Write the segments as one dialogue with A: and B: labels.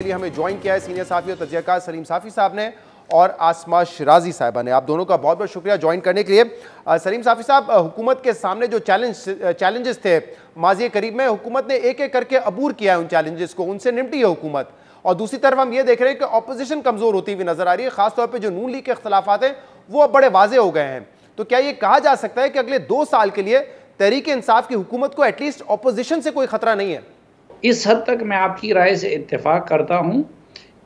A: लिए हमें ज्वाइन किया है सीनियर साफी और तजज़ियाकार सलीम साफी साहब ने और आसमा शिराजी साहिबा ने। आप दोनों का बहुत बहुत शुक्रिया ज्वाइन करने के लिए। सलीम साफी साहब, हुकूमत के सामने जो चैलेंजेस थे माजी करीब में, हुकूमत ने एक एक करके अबूर किया है उन चैलेंजेस को, उनसे निपटी है हुकूमत। और दूसरी तरफ हम ये देख रहे हैं कि अपोजिशन कमज़ोर होती हुई नजर आ रही है, खासतौर पर जो नून लीग के इख्तलाफात हैं वो अब बड़े वाजे हो गए हैं। तो क्या ये कहा जा सकता है कि अगले 2 साल के लिए तहरीक इंसाफ की हुकूमत को एटलीस्ट अपोजिशन से कोई खतरा नहीं है? इस
B: हद तक मैं आपकी राय से इत्तेफाक करता हूँ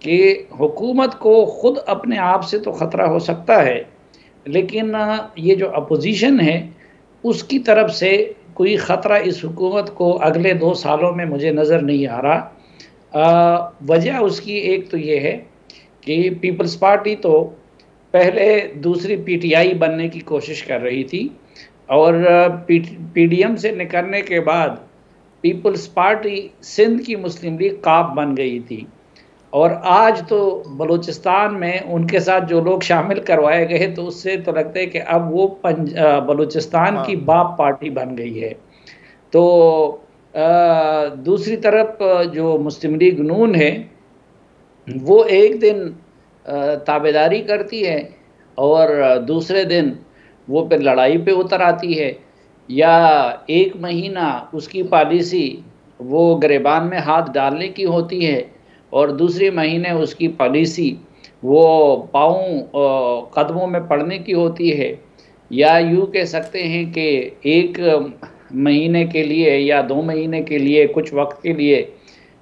B: कि हुकूमत को ख़ुद अपने आप से तो ख़तरा हो सकता है, लेकिन ये जो अपोजिशन है उसकी तरफ से कोई ख़तरा इस हुकूमत को अगले 2 सालों में मुझे नज़र नहीं आ रहा। वजह उसकी एक तो ये है कि पीपल्स पार्टी तो पहले दूसरी पीटीआई बनने की कोशिश कर रही थी और पीडीएम से निकलने के बाद पीपल्स पार्टी सिंध की मुस्लिम लीग काब बन गई थी। और आज तो बलूचिस्तान में उनके साथ जो लोग शामिल करवाए गए तो उससे तो लगता है कि अब वो बलूचिस्तान की बाप पार्टी बन गई है। तो दूसरी तरफ जो मुस्लिम लीग नून है वो एक दिन ताबेदारी करती है और दूसरे दिन वो फिर लड़ाई पे उतर आती है, या एक महीना उसकी पॉलिसी वो गिरबान में हाथ डालने की होती है और दूसरे महीने उसकी पॉलिसी वो पाँव कदमों में पड़ने की होती है। या यूँ कह सकते हैं कि एक महीने के लिए या 2 महीने के लिए कुछ वक्त के लिए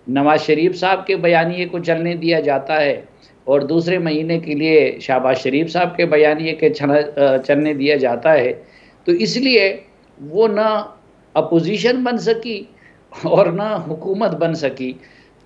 B: नवाज़ शरीफ साहब के बयानिए को चलने दिया जाता है और दूसरे महीने के लिए शहबाज शरीफ साहब के बयानिए के चलने दिया जाता है। तो इसलिए वो ना अपोजिशन बन सकी और ना हुकूमत बन सकी।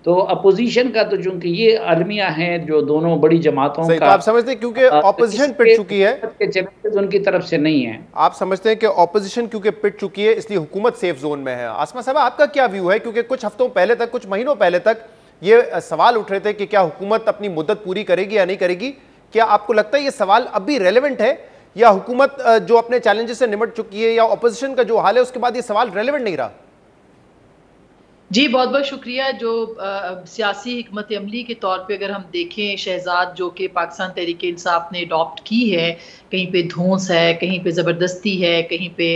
B: तो अपोजिशन का तो चूंकि ये अलमिया हैं जो दोनों बड़ी जमातों का,
A: तो आप समझते हैं क्योंकि ऑपोजिशन पिट चुकी है,
B: चैलेंजेस उनकी तरफ से नहीं है।
A: आप समझते हैं कि ऑपोजिशन क्योंकि पिट चुकी है इसलिए हुकूमत सेफ जोन में है। आसमा साहब, आपका क्या व्यू है? क्योंकि कुछ हफ्तों पहले तक, कुछ महीनों पहले तक ये सवाल उठ रहे थे कि क्या हुकूमत अपनी मुद्दत पूरी करेगी या नहीं करेगी। क्या आपको लगता है ये सवाल अब भी रेलेवेंट है, या हुकूमत जो अपने चैलेंजेस से निपट चुकी है, या ऑपोजिशन का जो हाल है उसके बाद ये सवाल रेलेवेंट नहीं रहा?
C: जी, बहुत बहुत शुक्रिया। जो सियासी हिकमत अमली के तौर पे अगर हम देखें, शहजाद जो कि पाकिस्तान तहरीक इंसाफ ने अडॉप्ट की है, कहीं पे धौंस है, कहीं पे ज़बरदस्ती है, कहीं पे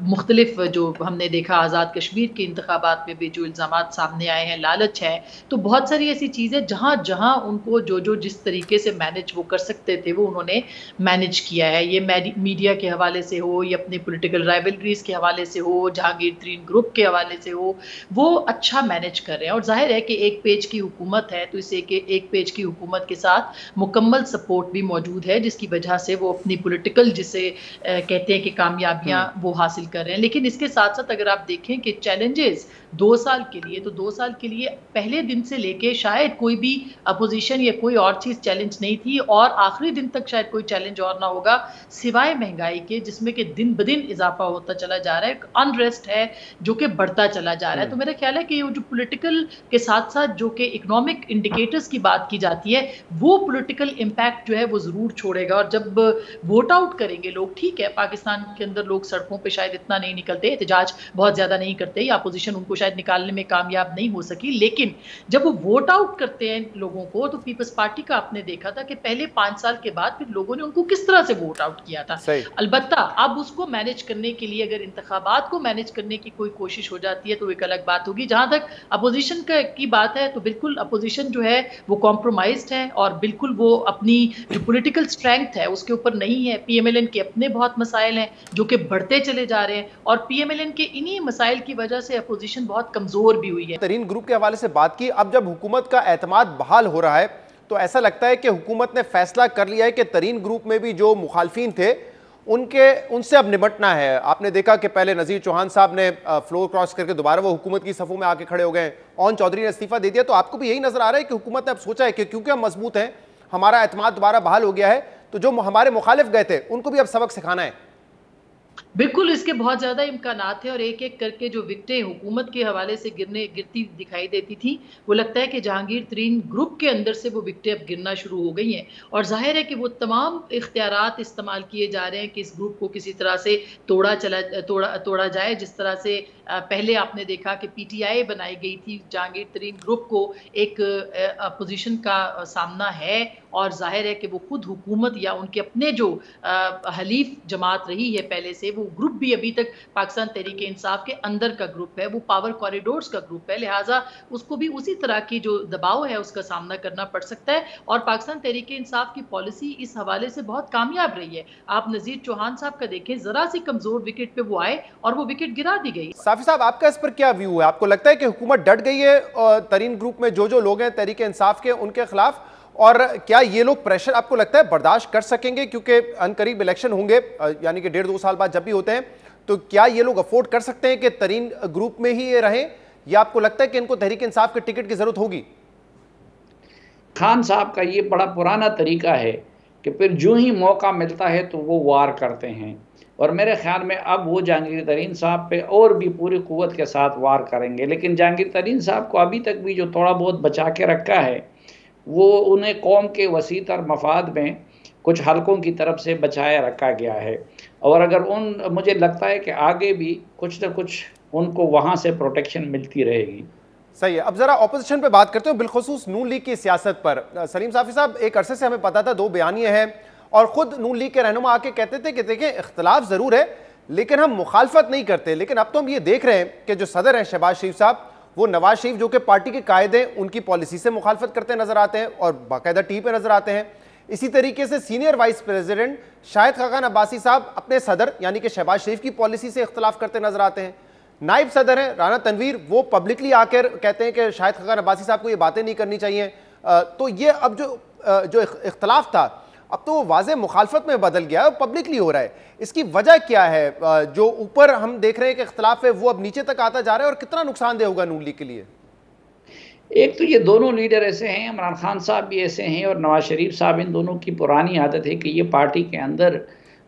C: मुख्तलिफ जो हमने देखा आज़ाद कश्मीर के इंतखाबात में भी जो इल्ज़ामात सामने आए हैं, लालच है। तो बहुत सारी ऐसी चीज़ें जहाँ जहाँ उनको जो जिस तरीके से मैनेज वो कर सकते थे वो उन्होंने मैनेज किया है। ये मीडिया के हवाले से हो या अपने पॉलिटिकल राइवलरीज़ के हवाले से हो, जहांगीर तरीन ग्रुप के हवाले से हो, वो अच्छा मैनेज कर रहे हैं। और जाहिर है कि एक पेज की हुकूमत है तो इस एक पेज की हुकूमत के साथ मुकम्मल सपोर्ट भी मौजूद है, जिसकी वजह से वो अपनी पॉलिटिकल जिसे कहते हैं कि कामयाबियां वो हासिल कर रहे हैं। लेकिन इसके साथ साथ अगर आप देखें कि चैलेंजेस 2 साल के लिए, तो 2 साल के लिए पहले दिन से लेके शायद कोई भी अपोजिशन या कोई और चीज़ चैलेंज नहीं थी और आखिरी दिन तक शायद कोई चैलेंज और ना होगा सिवाय महंगाई के, जिसमें कि दिन ब दिन इजाफा होता चला जा रहा है। अनरेस्ट है जो कि बढ़ता चला जा रहा है। तो मेरा ख्याल है कि जो पॉलिटिकल के साथ साथ जो कि इकोनॉमिक इंडिकेटर्स की बात की जाती है, वो पॉलिटिकल इम्पैक्ट जो है वो ज़रूर छोड़ेगा। और जब वोट आउट करेंगे लोग, ठीक है पाकिस्तान के अंदर लोग सड़कों पे शायद इतना नहीं निकलते, एहतजाज बहुत ज़्यादा नहीं करते, या अपोजिशन उनको शायद निकालने में कामयाब नहीं हो सकी, लेकिन जब वो वोट आउट करते हैं लोगों को, तो पीपल्स पार्टी का आपने देखा था कि पहले 5 साल के बाद फिर लोगों ने उनको किस तरह से वोट आउट किया था। अलबत्ता अब उसको मैनेज करने के लिए अगर इंतखाबात को मैनेज करने की कोई कोशिश हो जाती है तो एक अलग बात होगी। जहां तक अपोजिशन की बात है तो बिल्कुल अपोजिशन जो है वो कॉम्प्रोमाइज्ड है और बिल्कुल वो अपनी जो पॉलिटिकल स्ट्रेंथ है उसके ऊपर नहीं है। पीएमएलएन के अपने बहुत मसाइल हैं जो कि बढ़ते चले जा रहे हैं और पीएमएलएन के इन्हीं मसाइल की वजह से अपोजिशन बहुत कमजोर भी हुई है।
A: तरीन ग्रुप के हवाले से बात की, अब जब हुकूमत का एतमाद बहाल हो रहा है तो ऐसा लगता है कि हुकूमत ने फैसला कर लिया है कि तरीन ग्रुप में भी जो मुखालफिन थे उनसे अब निपटना है। आपने देखा कि पहले नज़ीर चौहान साहब ने फ्लोर क्रॉस करके दोबारा वो हुकूमत की सफ़ों में आके खड़े हो गए, ओन चौधरी ने इस्तीफा दे दिया। तो आपको भी यही नजर आ रहा है कि हुकूमत ने अब सोचा है कि क्योंकि हम मजबूत हैं, हमारा एतमाद दोबारा बहाल हो गया है, तो जो हमारे मुखालिफ गए थे उनको भी अब सबक सिखाना है?
C: बिल्कुल, इसके बहुत ज़्यादा इम्कानात हैं और एक-एक करके जो विकटें हुकूमत के हवाले से गिरती दिखाई देती थी, वो लगता है कि जहांगीर तरीन ग्रुप के अंदर से वो विकटें अब गिरना शुरू हो गई हैं। और ज़ाहिर है कि वो तमाम इख्तियारात इस्तेमाल किए जा रहे हैं कि इस ग्रुप को किसी तरह से तोड़ा जाए, जिस तरह से पहले आपने देखा कि पीटीआई बनाई गई थी, जहांगीर तरीन ग्रुप को एक अपोजिशन का सामना है और जाहिर है कि वो खुद हुकूमत या उनके अपने जो हलीफ जमात रही है पहले से, वो ग्रुप भी अभी तक पाकिस्तान तहरीक इंसाफ के अंदर का ग्रुप है, वो पावर कॉरिडोर्स का ग्रुप है, लिहाजा उसको भी उसी तरह की जो दबाव है उसका सामना करना पड़ सकता है। और पाकिस्तान तहरीक इंसाफ की पॉलिसी इस हवाले से बहुत कामयाब रही है। आप नजीर चौहान साहब का देखें, जरा सी कमजोर विकेट पे वो आए और वो विकेट गिरा दी गई।
A: साफी साहब, आपका इस पर क्या व्यू है? आपको लगता है कि हुकूमत डट गई है तरीन ग्रुप में जो लोग हैं तहरीक इंसाफ के, उनके खिलाफ? और क्या ये लोग प्रेशर आपको लगता है बर्दाश्त कर सकेंगे? क्योंकि अनकरीब इलेक्शन होंगे, यानी कि 1.5-2 साल बाद जब भी होते हैं, तो क्या ये लोग अफोर्ड कर सकते हैं कि तरीन ग्रुप में ही ये रहें, या आपको लगता है कि इनको तहरीक इंसाफ के टिकट की जरूरत होगी?
B: खान साहब का ये बड़ा पुराना तरीका है कि फिर जो ही मौका मिलता है तो वो वार करते हैं, और मेरे ख्याल में अब वो जहांगीर तरीन साहब पे और भी पूरी कुव्वत के साथ वार करेंगे। लेकिन जहांगीर तरीन साहब को अभी तक भी जो थोड़ा बहुत बचा के रखा है, वो उन्हें कौम के वसीतर मफाद में कुछ हलकों की तरफ से बचाया रखा गया है, और अगर मुझे लगता है कि आगे भी कुछ न कुछ उनको वहाँ से प्रोटेक्शन मिलती रहेगी।
A: सही है। अब जरा ऑपोजिशन पे बात करते हो, बिलखुसूस नून लीग की सियासत पर। सलीम साफी साहब, एक अरसे से हमें पता था 2 बयानिए हैं, और खुद नून लीग के रहनुमा आके कहते थे कि देखिए इख्तलाफ जरूर है लेकिन हम मुखालफत नहीं करते। लेकिन अब तो हम ये देख रहे हैं कि जो सदर हैं शहबाज शरीफ साहब, वो नवाज शरीफ जो कि पार्टी के कायद हैं, उनकी पॉलिसी से मुखालफत करते नजर आते हैं और बाकायदा टीवी पे नजर आते हैं। इसी तरीके से senior vice president Shahid Khaqan Abbasi साहब अपने सदर यानी कि शहबाज शरीफ की पॉलिसी से इख्तलाफ करते नजर आते हैं। नायब सदर हैं राना तनवीर, वो पब्लिकली आकर कहते हैं कि शाहिद खाकान अब्बासी साहब को ये बातें नहीं करनी चाहिए। तो ये अब जो इख्तलाफ था, अब तो वो वाज़े मुखालफत में बदल गया है और पब्लिकली हो रहा है। इसकी वजह क्या है? जो ऊपर हम देख रहे हैं कि इख्तलाफ है, वो अब नीचे तक आता जा रहा है, और कितना नुकसानदेह होगा नून लीग के लिए?
B: एक तो ये दोनों लीडर ऐसे हैं, इमरान खान साहब भी ऐसे हैं और नवाज शरीफ साहब, इन दोनों की पुरानी आदत है कि ये पार्टी के अंदर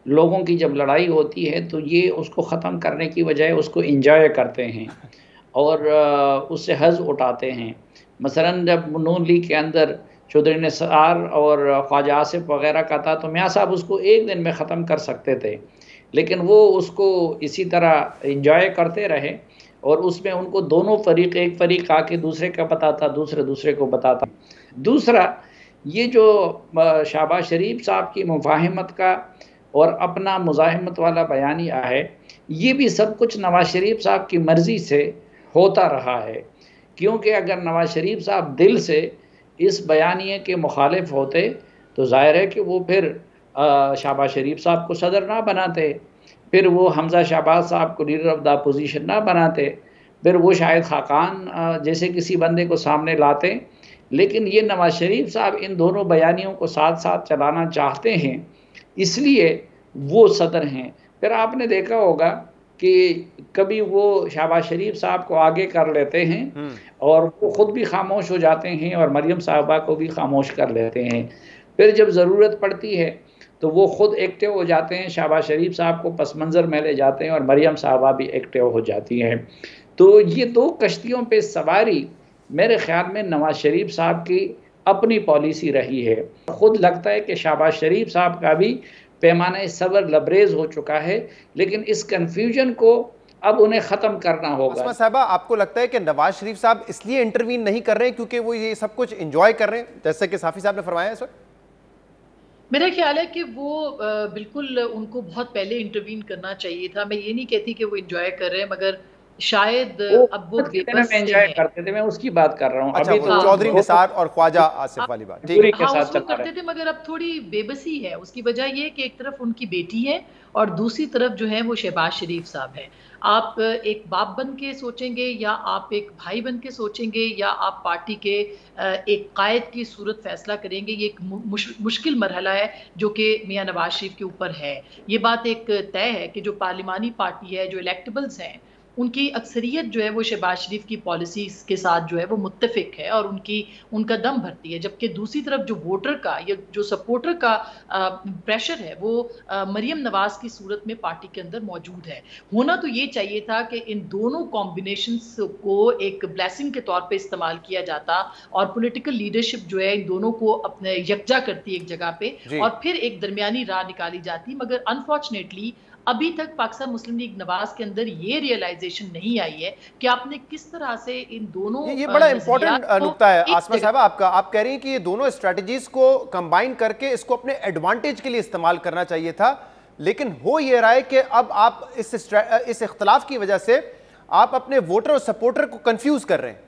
B: लोगों की जब लड़ाई होती है तो ये उसको ख़त्म करने की बजाय उसको इंजॉय करते हैं और उससे हज़ उठाते हैं। मसलन जब नून लीग के अंदर चौधरी निसार और ख्वाजा आसिफ वगैरह का था, तो मियाँ साहब उसको एक दिन में ख़त्म कर सकते थे, लेकिन वो उसको इसी तरह इंजॉय करते रहे, और उसमें उनको दोनों फरीक, एक फरीक आके दूसरे का बताता, दूसरे को बताता। दूसरा, ये जो शहबाज शरीफ साहब की मुफाहिमत का और अपना मुज़ाहिमत वाला बयानिया है, ये भी सब कुछ नवाज शरीफ साहब की मर्ज़ी से होता रहा है। क्योंकि अगर नवाज शरीफ साहब दिल से इस बयानिए के मुखालिफ होते तो ज़ाहिर है कि वो फिर शहबाज शरीफ साहब को सदर ना बनाते, फिर वो हमज़ा शहबाज साहब को लीडर ऑफ द अपोजिशन ना बनाते, फिर वो शायद खाकान जैसे किसी बंदे को सामने लाते। लेकिन ये नवाज शरीफ साहब इन दोनों बयानियों को साथ साथ चलाना चाहते हैं, इसलिए वो सदर हैं। फिर आपने देखा होगा कि कभी वो शहबाज शरीफ साहब को आगे कर लेते हैं और वो खुद भी खामोश हो जाते हैं और मरियम साहबा को भी खामोश कर लेते हैं। फिर जब ज़रूरत पड़ती है तो वो खुद एक्टिव हो जाते हैं, शहबाज शरीफ साहब को पस मंज़र में ले जाते हैं और मरियम साहबा भी एक्टिव हो जाती हैं। तो ये 2 कश्तियों पे सवारी मेरे ख्याल में नवाज शरीफ साहब की अपनी पॉलिसी रही है। खुद लगता है कि शहबाज शरीफ साहब का भी पैमाना सब्र लबरेज हो चुका है, लेकिन इस कन्फ्यूजन को अब उन्हें ख़त्म करना होगा।
A: अस्मा साहबा, आपको लगता है कि नवाज शरीफ साहब इसलिए इंटरवीन नहीं कर रहे हैं क्योंकि वो ये सब कुछ एंजॉय कर रहे हैं, जैसे कि साफी साहब ने फरमाया इस वक्त?
C: मेरा ख्याल है कि वो बिल्कुल उनको बहुत पहले इंटरवीन करना चाहिए था। मैं ये नहीं कहती कि वो एंजॉय कर रहे हैं, मगर शायद अब वो
B: एंजॉय करते थे, मैं उसकी बात कर रहा हूँ।
A: अच्छा, तो चौधरी निसार और ख्वाजा आसिफ वाली बात
C: ठीक है, हाँ, उसको करते थे, मगर अब थोड़ी बेबसी है। उसकी वजह ये कि एक तरफ उनकी बेटी है और दूसरी तरफ जो है वो शहबाज शरीफ साहब है। आप एक बाप बन के सोचेंगे या आप एक भाई बन के सोचेंगे या आप पार्टी के एक कायद की सूरत फैसला करेंगे, ये एक मुश्किल मरहला है जो कि मियां नवाज शरीफ के ऊपर है। ये बात एक तय है कि जो पार्लिमानी पार्टी है, जो इलेक्टेबल्स हैं, उनकी अक्सरियत जो है वो शहबाज शरीफ की पॉलिसीज़ के साथ जो है वो मुत्तफिक है और उनका दम भरती है। जबकि दूसरी तरफ जो वोटर का या जो सपोर्टर का प्रेशर है वो मरियम नवाज की सूरत में पार्टी के अंदर मौजूद है। होना तो ये चाहिए था कि इन दोनों कॉम्बिनेशंस को एक ब्लेसिंग के तौर पे इस्तेमाल किया जाता और पॉलिटिकल लीडरशिप जो है इन दोनों को अपने यकजा करती एक जगह पे और फिर एक दरमियानी राह निकाली जाती। मगर अनफॉर्चुनेटली अभी तक पाकिस्तान मुस्लिम लीग नवाज के अंदर ये रियलाइजेशन नहीं आई है कि आपने किस तरह से इन दोनों
A: ये बड़ा इंपॉर्टेंट नुक्ता है आसमा साहब आपका। आप कह रही हैं कि ये दोनों स्ट्रेटजीज को कंबाइन करके इसको अपने एडवांटेज के लिए इस्तेमाल करना चाहिए था, लेकिन हो ये रहा है कि अब आप इस इख्तलाफ की वजह से आप अपने वोटर और सपोर्टर को कंफ्यूज कर रहे हैं।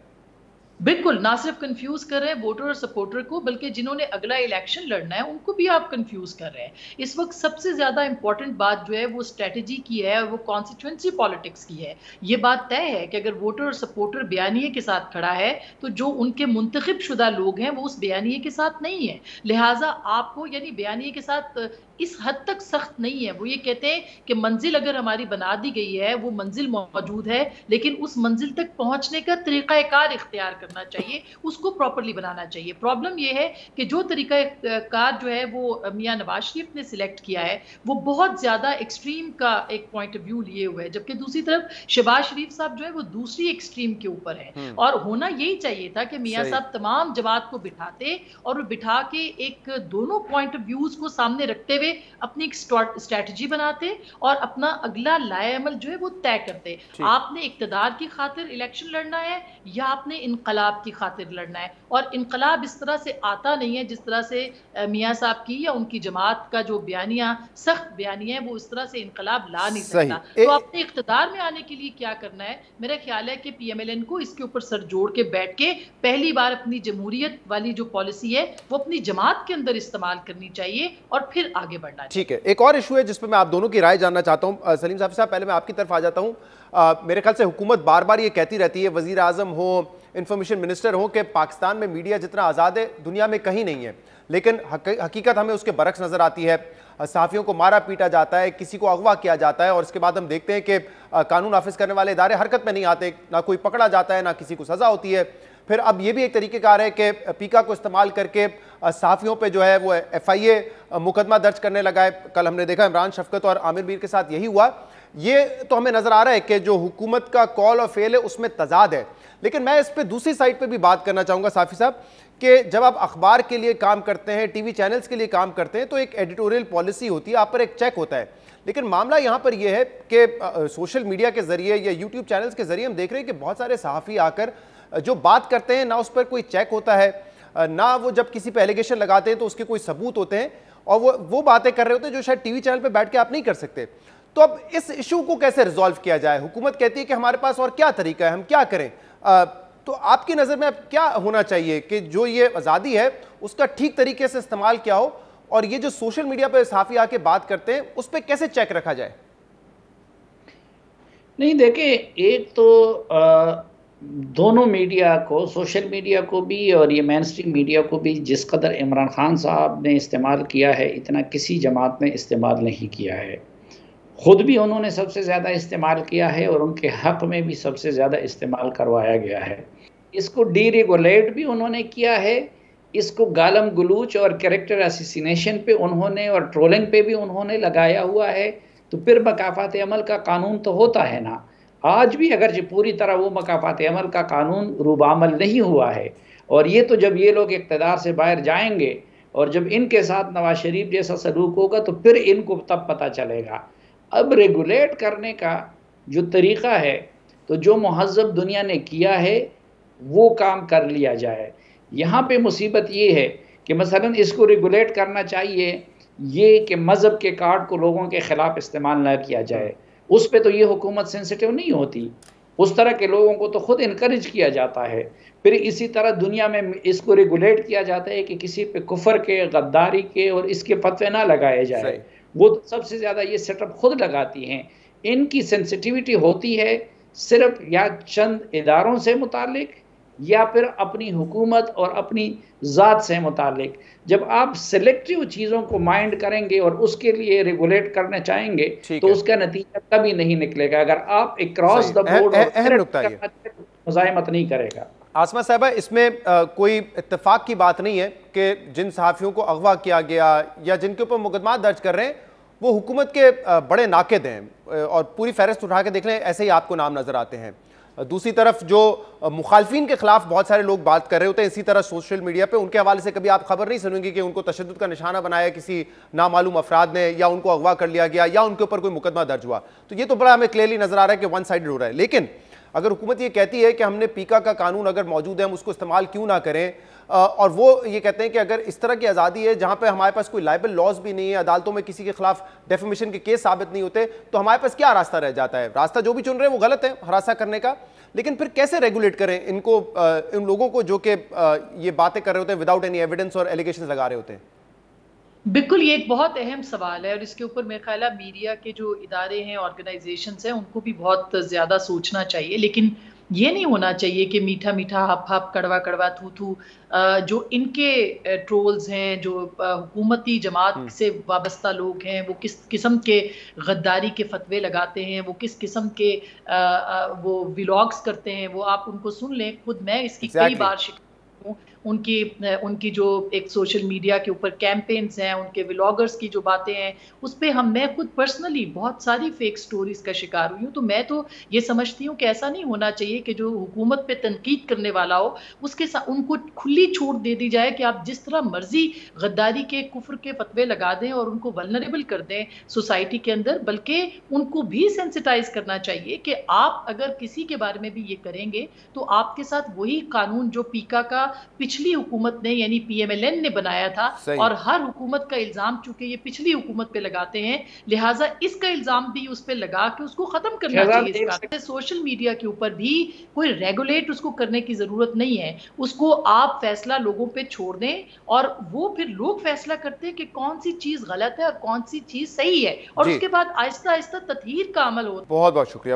C: बिल्कुल, ना सिर्फ कंफ्यूज कर रहे हैं वोटर और सपोर्टर को, बल्कि जिन्होंने अगला इलेक्शन लड़ना है उनको भी आप कंफ्यूज कर रहे हैं। इस वक्त सबसे ज्यादा इंपॉर्टेंट बात जो है वो स्ट्रेटजी की है और वो कॉन्स्टिट्यूंसी पॉलिटिक्स की है। ये बात तय है कि अगर वोटर और सपोर्टर बयानिए के साथ खड़ा है तो जो उनके मुंतखब शुदा लोग हैं वो उस बयानिए के साथ नहीं है, लिहाजा आपको यानी बयानिए के साथ इस हद तक सख्त नहीं है। वो ये कहते हैं कि मंजिल अगर हमारी बना दी गई है, वो मंजिल मौजूद है, लेकिन उस मंजिल तक पहुंचने का तरीक़ाकार इख्तियार करना चाहिए, उसको प्रॉपर्ली बनाना चाहिए। प्रॉब्लम ये है कि जो तरीक़ाकार जो है वो मियां नवाज शरीफ ने सिलेक्ट किया है वो बहुत ज़्यादा एक्सट्रीम का एक पॉइंट ऑफ व्यू लिए हुए है, जबकि दूसरी तरफ शहबाज शरीफ साहब जो है वो दूसरी एक्सट्रीम के ऊपर है। और होना यही चाहिए था कि मियां साहब तमाम जमात को बिठाते और बिठा के एक दोनों पॉइंट ऑफ व्यूज को सामने रखते हुए अपनी एक स्ट्रैटेजी बनाते और अपना अगला लाएअमल जो है वो तय करते। आपने इक्तदार की खातिर इलेक्शन लड़ना है या आपने इनकलाब की खातिर लड़ना है, और इनकलाब इस तरह से आता नहीं है जिस तरह से मियां साहब की या उनकी जमात का जो बयानिया सख्त बयानिया है वो इस तरह से इनकलाब ला नहीं सकता। तो आपने इक्तदार में आने के लिए क्या करना है, मेरा ख्याल है कि PMLN को इसके ऊपर सर जोड़ के बैठ के पहली बार अपनी जमहूरियत वाली जो पॉलिसी है वो अपनी जमात के अंदर इस्तेमाल करनी चाहिए और फिर आगे बढ़ना।
A: ठीक है, एक और इशू है जिस पर मैं आप दोनों की राय जानना चाहता हूं। सलीम साहब, पहले मैं आपकी तरफ आ जाता हूं। मेरे ख्याल से हुकूमत बार बार ये कहती रहती है, वजीर आजम हो, इंफॉर्मेशन मिनिस्टर हो, कि पाकिस्तान में मीडिया जितना आज़ाद है दुनिया में कहीं नहीं है, लेकिन हकीकत हमें उसके बरक्स नजर आती है। सहाफ़ियों को मारा पीटा जाता है, किसी को अगवा किया जाता है और इसके बाद हम देखते हैं कि कानून नाफिज करने वाले इदारे हरकत में नहीं आते, ना कोई पकड़ा जाता है, ना किसी को सज़ा होती है। फिर अब ये भी एक तरीक़ेकार है कि पीका को इस्तेमाल करके सहाफ़ियों पे जो है वो FIA मुकदमा दर्ज करने लगा है। कल हमने देखा इमरान शफकत और आमिर मीर के साथ यही हुआ। ये तो हमें नज़र आ रहा है कि जो हुकूमत का कॉल और फेल है उसमें तजाद है। लेकिन मैं इस पर दूसरी साइड पर भी बात करना चाहूँगा साफ़ी साहब कि जब आप अखबार के लिए काम करते हैं, TV चैनल्स के लिए काम करते हैं, तो एक एडिटोरियल पॉलिसी होती है, आप पर एक चेक होता है। लेकिन मामला यहाँ पर यह है कि सोशल मीडिया के ज़रिए या YouTube चैनल्स के ज़रिए हम देख रहे हैं कि बहुत सारे सहाफ़ी आकर जो बात करते हैं ना उस पर कोई चेक होता है, ना वो जब किसी पे एलिगेशन लगाते हैं तो उसके कोई सबूत होते हैं, और वो बातें कर रहे होते हैं जो शायद TV चैनल पे बैठ के आप नहीं कर सकते। तो अब इस इशू को कैसे रिजॉल्व किया जाए? हुकूमत कहती है कि हमारे पास और क्या तरीका है, हम क्या करें? तो आपकी नज़र में अब क्या होना चाहिए कि जो ये आज़ादी है उसका ठीक तरीके से इस्तेमाल क्या हो, और ये जो सोशल मीडिया पर सहाफ़ी आके बात करते हैं उस पर कैसे चेक रखा जाए?
B: नहीं, देखिए, एक तो दोनों मीडिया को, सोशल मीडिया को भी और ये मेन स्ट्रीम मीडिया को भी जिस कदर इमरान खान साहब ने इस्तेमाल किया है इतना किसी जमात ने इस्तेमाल नहीं किया है। ख़ुद भी उन्होंने सबसे ज़्यादा इस्तेमाल किया है और उनके हक़ में भी सबसे ज़्यादा इस्तेमाल करवाया गया है। इसको डीरेगुलेट भी उन्होंने किया है, इसको गालम गलूच और कैरेक्टर असैसिनेशन पे उन्होंने और ट्रोलिंग पे भी उन्होंने लगाया हुआ है। तो फिर मकाफ़ात अमल का कानून तो होता है ना। आज भी अगर जो पूरी तरह वो मकाफ़ात अमल का कानून रूबामल नहीं हुआ है, और ये तो जब ये लोग इक़्तिदार से बाहर जाएंगे और जब इनके साथ नवाज शरीफ जैसा सलूक होगा तो फिर इनको तब पता चलेगा। अब रेगुलेट करने का जो तरीक़ा है, तो जो महज़्ज़ब दुनिया ने किया है वो काम कर लिया जाए। यहाँ पे मुसीबत ये है कि मसलन इसको रेगुलेट करना चाहिए ये कि मज़हब के कार्ड को लोगों के ख़िलाफ़ इस्तेमाल ना किया जाए, उस पे तो ये हुकूमत सेंसिटिव नहीं होती। उस तरह के लोगों को तो ख़ुद इनकरेज किया जाता है। फिर इसी तरह दुनिया में इसको रेगुलेट किया जाता है कि किसी पे कुफर के, गद्दारी के और इसके फतवे ना लगाए जाए। वो तो सबसे ज़्यादा ये सेटअप खुद लगाती हैं। इनकी सेंसिटिविटी होती है सिर्फ या चंद इदारों से मुतालिक या फिर अपनी हुकूमत और अपनी ज़ात से मुतालिक। जब आप सिलेक्टिव चीज़ों को माइंड करेंगे और उसके लिए रेगुलेट करना चाहेंगे तो उसका नतीजा कभी नहीं निकलेगा। अगर आप एक क्रॉस द बोर्ड मुज़ाहिमत नहीं करेगा।
A: आसमा साहबा, इसमें कोई इत्तेफाक की बात नहीं है कि जिन सहाफ़ियों को अगवा किया गया या जिनके ऊपर मुकदमा दर्ज कर रहे हैं वो हुकूमत के बड़े नाकिद हैं, और पूरी फहरिस्त उठा के देख लें ऐसे ही आपको नाम नज़र आते हैं। दूसरी तरफ जो मुखालफिन के खिलाफ बहुत सारे लोग बात कर रहे होते हैं इसी तरह सोशल मीडिया पे, उनके हवाले से कभी आप खबर नहीं सुनेंगे कि उनको तशद्दुद का निशाना बनाया किसी नामालूम अफराद ने, या उनको अगवा कर लिया गया, या उनके ऊपर कोई मुकदमा दर्ज हुआ। तो ये तो बड़ा हमें क्लियरली नजर आ रहा है कि वन साइडेड हो रहा है। लेकिन अगर हुकूमत ये कहती है कि हमने पीका का कानून अगर मौजूद है हम उसको इस्तेमाल क्यों ना करें, और वो ये कहते हैं कि अगर इस तरह की आज़ादी है जहां पे हमारे पास कोई लाइबल लॉज भी नहीं है, अदालतों में किसी के खिलाफ डेफेमेशन के केस साबित नहीं होते, तो हमारे पास क्या रास्ता रह जाता है? रास्ता जो भी चुन रहे हैं वो गलत है हरासा करने का, लेकिन फिर कैसे रेगुलेट करें इनको, इन लोगों को जो कि ये बातें कर रहे होते हैं विदाउट एनी एविडेंस और एलिगेशन लगा रहे होते हैं?
C: बिल्कुल, ये एक बहुत अहम सवाल है और इसके ऊपर मेरे ख्याल है मीडिया के जो इदारे हैं, ऑर्गेनाइजेशंस हैं, उनको भी बहुत ज़्यादा सोचना चाहिए। लेकिन ये नहीं होना चाहिए कि मीठा मीठा, हप हप, कड़वा कड़वा, थू थू, जो इनके ट्रोल्स हैं, जो हुकूमती जमात से वाबस्ता लोग हैं, वो किस किस्म के गद्दारी के फतवे लगाते हैं, वो किस किस्म के वो व्लॉग्स करते हैं, वो आप उनको सुन लें। खुद मैं इसकी कई बार शिकार हूँ। उनकी जो एक सोशल मीडिया के ऊपर कैंपेन्स हैं, उनके व्लॉगर्स की जो बातें हैं, उस पे मैं खुद पर्सनली बहुत सारी फेक स्टोरीज का शिकार हुई हूँ। तो मैं तो ये समझती हूँ कि ऐसा नहीं होना चाहिए कि जो हुकूमत पे तनकीद करने वाला हो उसके साथ उनको खुली छूट दे दी जाए कि आप जिस तरह मर्जी गद्दारी के, कुफ्र के फतवे लगा दें और उनको वल्नरेबल कर दें सोसाइटी के अंदर। बल्कि उनको भी सेंसिटाइज करना चाहिए कि आप अगर किसी के बारे में भी ये करेंगे तो आपके साथ वही कानून जो पीका का पिछली हुकूमत ने यानी PMLN ने बनाया था, और हर हुकूमत का इल्जाम चूंकि ये पिछली हुकूमत पे लगाते हैं, लिहाजा इसका इल्जाम भी उस पे लगा के उसको खत्म करना चाहिए। सोशल मीडिया के ऊपर भी कोई रेगुलेट उसको करने की जरूरत नहीं है, उसको आप फैसला लोगों पे छोड़ दें और वो फिर लोग फैसला करते हैं कि कौन सी चीज गलत है और कौन सी चीज सही है, और उसके बाद आहिस्ता आहिस्ता तत्हीर का अमल होता है।
A: बहुत बहुत शुक्रिया।